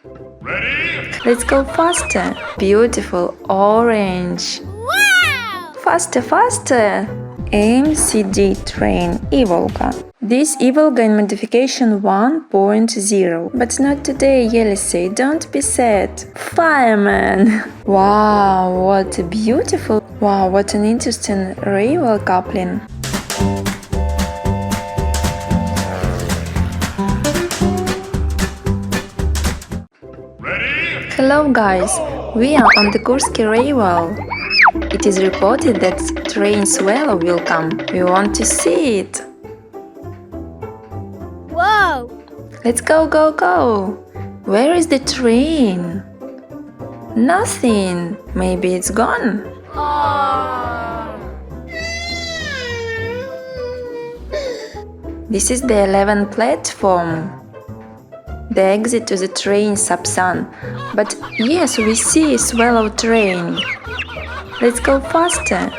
Ready? Let's go faster. Beautiful orange. Wow! Faster, faster. MCD train Ivolga. This Ivolga in modification 1.0. But not today, Yelisei, don't be sad. Fireman! Wow, what a beautiful... Wow, what an interesting railway coupling. Ready? Hello guys, we are on the Kursky railway. It is reported that train Swallow will come. We want to see it. Whoa! Let's go, go, go! Where is the train? Nothing. Maybe it's gone. This is the 11th platform. The exit to the train Sapsan. But yes, we see Swallow train. Let's go faster.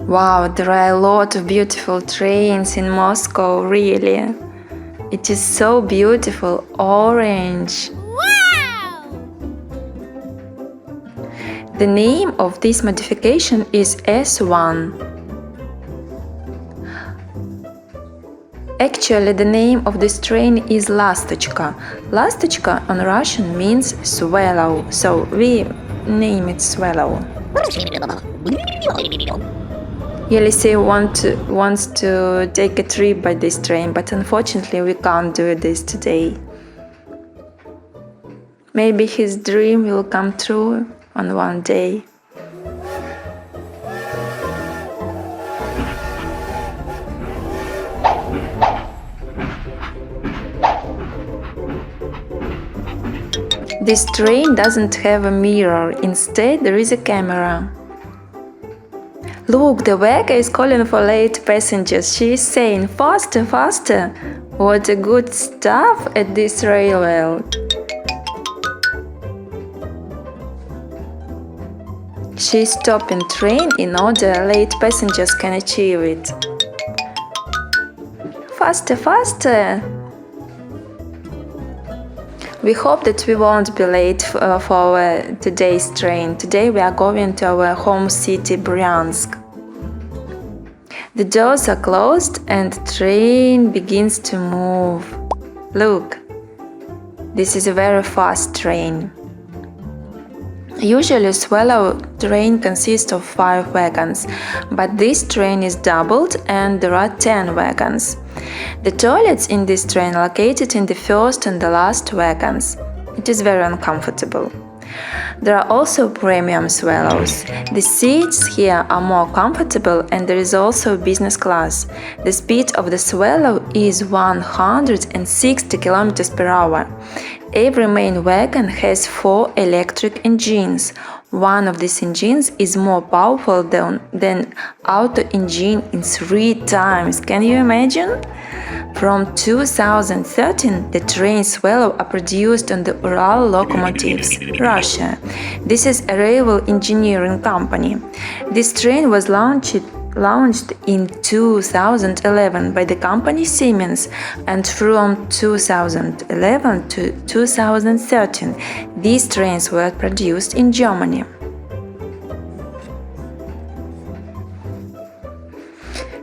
Wow, there are a lot of beautiful trains in Moscow, really. It is so beautiful, orange. Wow! The name of this modification is S1. Actually, the name of this train is Lastochka. Lastochka on Russian means swallow, so we name it Swallow. Yelisei wants to take a trip by this train, but unfortunately we can't do this today. Maybe his dream will come true on one day. This train doesn't have a mirror, instead there is a camera. Look, the Vega is calling for late passengers. She is saying, faster, faster. What a good stuff at this railway. She is stopping train in order late passengers can achieve it. Faster, faster. We hope that we won't be late for our today's train. Today we are going to our home city, Bryansk. The doors are closed and the train begins to move. Look, this is a very fast train. Usually Swallow train consists of 5 wagons, but this train is doubled and there are 10 wagons. The toilets in this train are located in the first and the last wagons. It is very uncomfortable. There are also premium Swallows. The seats here are more comfortable and there is also business class. The speed of the Swallow is 160 km per hour. Every main wagon has 4 electric engines. One of these engines is more powerful than auto engine in 3 times. Can you imagine? From 2013, the train Swallow are produced on the Ural locomotives, Russia. This is a railway engineering company. This train was launched in 2011 by the company Siemens, and from 2011 to 2013, these trains were produced in Germany.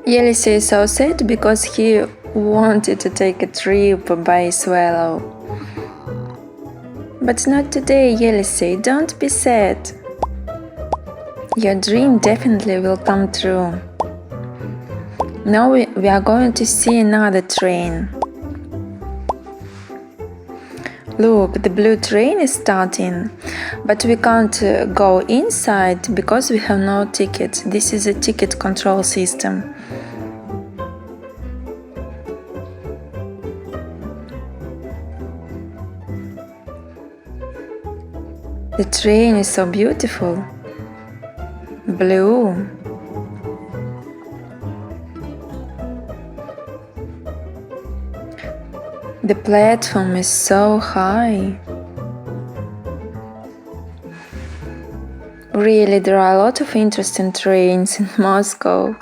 Yelisei is so sad because he wanted to take a trip by Swallow. But not today, Yelisei, don't be sad. Your dream definitely will come true. Now we are going to see another train. Look, the blue train is starting, but we can't go inside because we have no ticket. This is a ticket control system. The train is so beautiful. Blue. The platform is so high. Really, there are a lot of interesting trains in Moscow.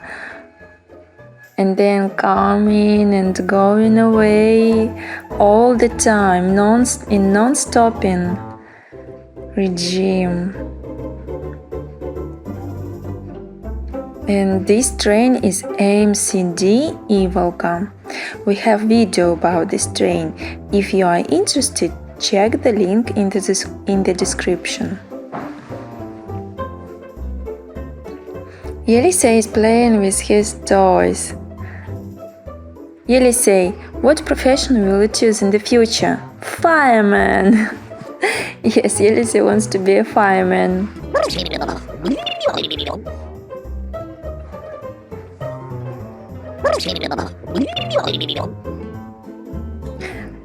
and then coming and going away all the time, in non-stopping regime. And this train is AMCD Ivolga. We have video about this train. If you are interested, check the link in the description. Yelisei is playing with his toys. Yelisei, what profession will you choose in the future? Fireman! Yes, Yelisei wants to be a fireman.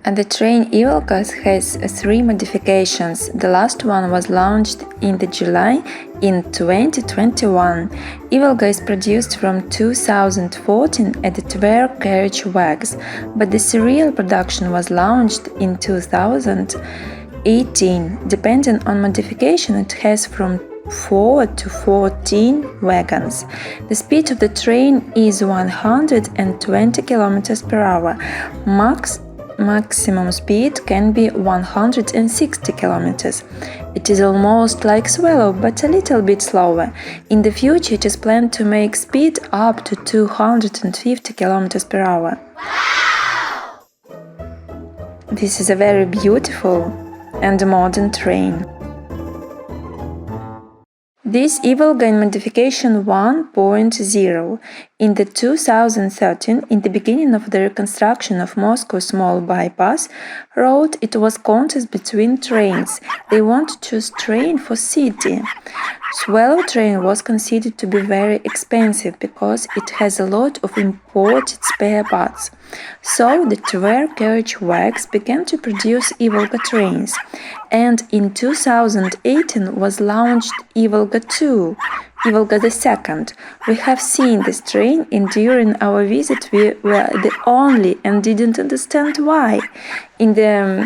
And the train Ivolga has 3 modifications. The last one was launched in July in 2021. Ivolga is produced from 2014 at the Tver carriage works, but the serial production was launched in 2018. Depending on modification, it has from 4 to 14 wagons. The speed of the train is 120 km per hour. Maximum speed can be 160 km. It is almost like Swallow, but a little bit slower. In the future, it is planned to make speed up to 250 km per hour. Wow! This is a very beautiful and modern train. This Ivolga in modification 1.0. In 2013, in the beginning of the reconstruction of Moscow small bypass road, it was contest between trains. They want to choose train for city. Swallow train was considered to be very expensive because it has a lot of imported spare parts. So the Tver carriage works began to produce Ivolga trains, and in 2018 was launched Ivolga 2, Ivolga II. We have seen this train, and during our visit we were the only and didn't understand why in the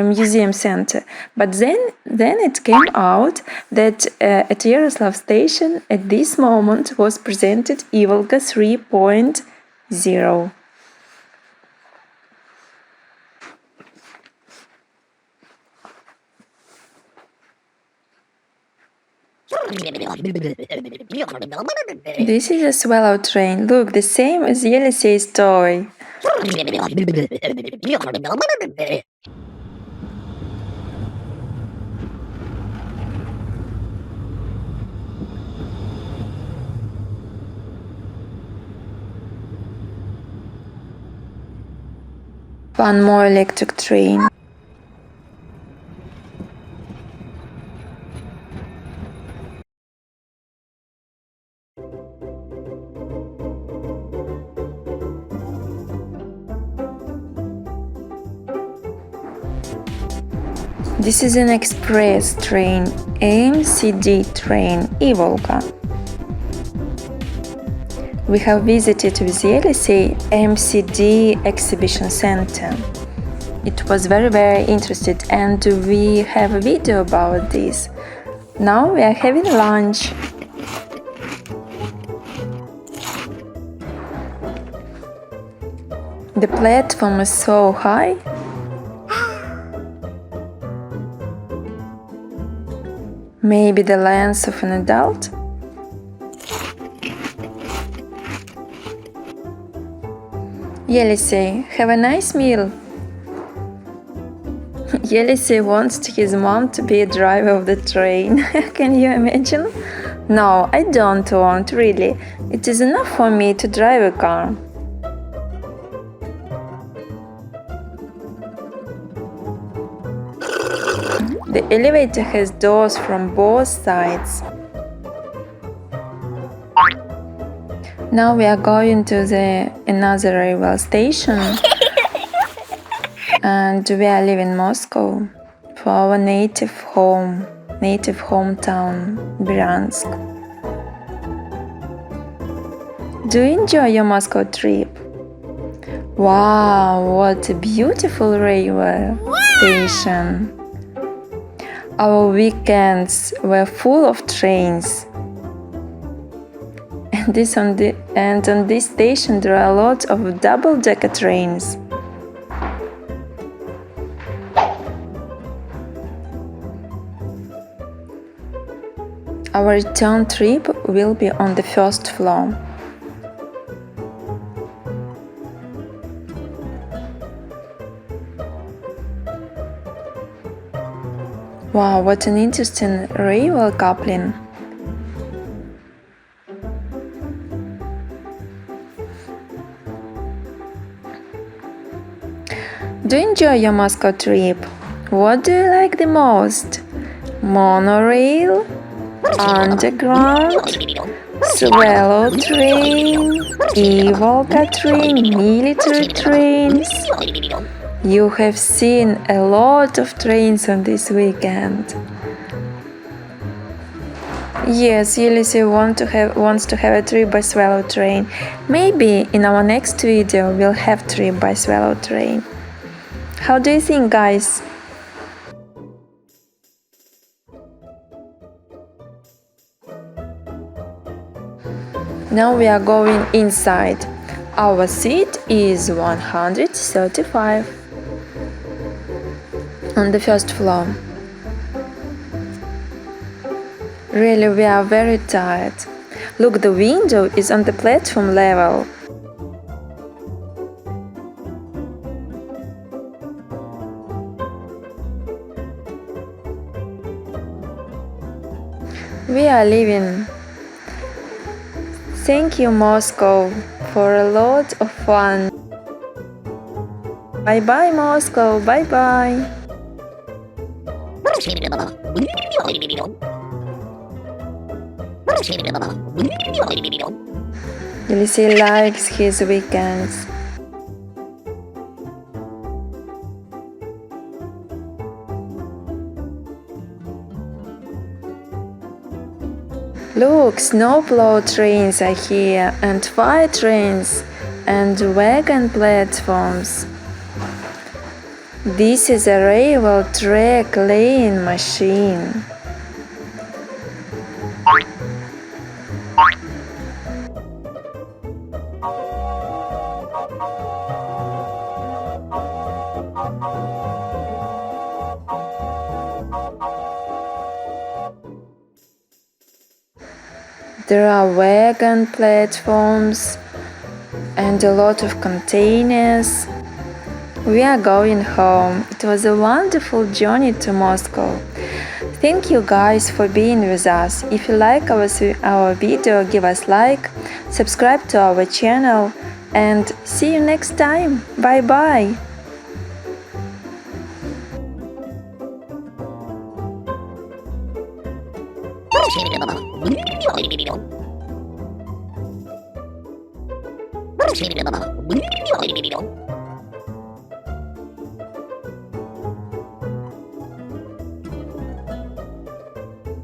museum center. But then it came out that at Yaroslav station at this moment was presented Ivolga 3.0. This is a Swallow train. Look, the same as Yelisei's toy. One more electric train. This is an express train, AMCD train, Ivolga. We have visited with Yelisei AMCD exhibition center. It was very interesting, and we have a video about this. Now we are having lunch. The platform is so high. Maybe the length of an adult? Yelisei, have a nice meal. Yelisei wants his mom to be a driver of the train. Can you imagine? No, I don't want, really. It is enough for me to drive a car. The elevator has doors from both sides. Now we are going to another railway station and we are leaving Moscow for our native hometown, Bryansk. Do you enjoy your Moscow trip? Wow, what a beautiful railway station! Our weekends were full of trains. and on this station there are a lot of double-decker trains. Our return trip will be on the first floor. Wow, what an interesting railway coupling! Do you enjoy your Moscow trip? What do you like the most? Monorail? Underground? Swallow train? Ivolga train? Military trains? You have seen a lot of trains on this weekend. Yes, Ulysses wants to have a trip by swallow train. Maybe in our next video we'll have trip by swallow train. How do you think, guys? Now we are going inside. Our seat is 135 on the first floor. Really, we are very tired. Look, the window is on the platform level. We are leaving. Thank you, Moscow, for a lot of fun. Bye bye, Moscow. Bye bye. Ulysses likes his weekends. Look, snowplow trains are here, and fire trains, and wagon platforms. This is a railway track laying machine. There are wagon platforms and a lot of containers. We are going home. It was a wonderful journey to Moscow. Thank you guys for being with us. If you like our video, give us like, subscribe to our channel, and see you next time. Bye bye.